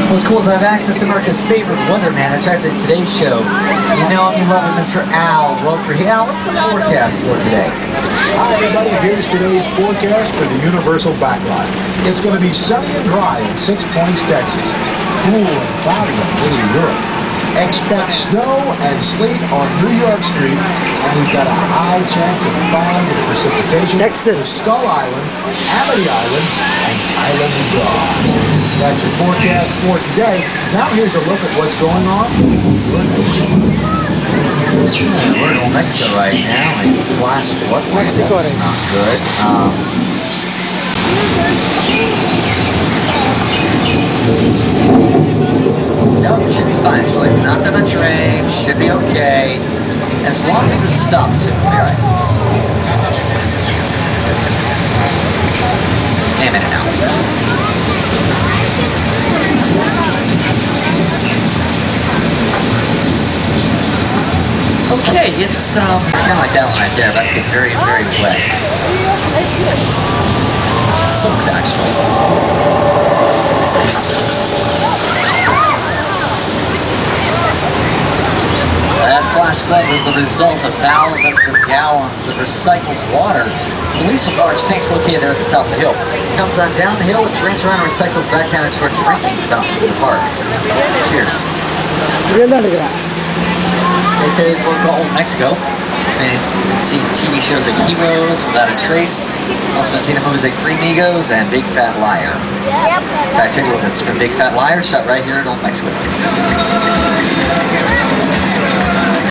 What's cool is I have access to America's favorite weatherman. I checked in today's show. You know him, you love him, Mr. Al Roker. Hey, Al, what's the forecast for today? Hi, everybody. Here's today's forecast for the Universal Backlot. It's going to be sunny and dry in 6 Points, Texas. Cool and cloudy in Little Europe. Expect snow and sleet on New York Street, and we've got a high chance of fog and precipitation Texas, for Skull Island, Amity Island, and Island of God. That's your forecast for today. Now here's a look at what's going on. We're in Old Mexico right now, and flash flood. Mexico, that's not good. No, it should be fine. So it's not that much rain. Should be okay. As long as it stops, it will be alright. Wait a minute now. Okay, it's kind of like that one right there. That's getting very, very wet. Soaked, actually. That flash flood was the result of thousands of gallons of recycled water. The Alias large tank's located there at the top of the hill. It comes on down the hill, it drains around and recycles back down into our drinking fountains in the park. Cheers. They say it's what we call Old Mexico. It's been seen in TV shows like Heroes, Without a Trace. Also been seen in movies like Three Amigos and Big Fat Liar. In fact, take a look at this from Big Fat Liar, shot right here in Old Mexico.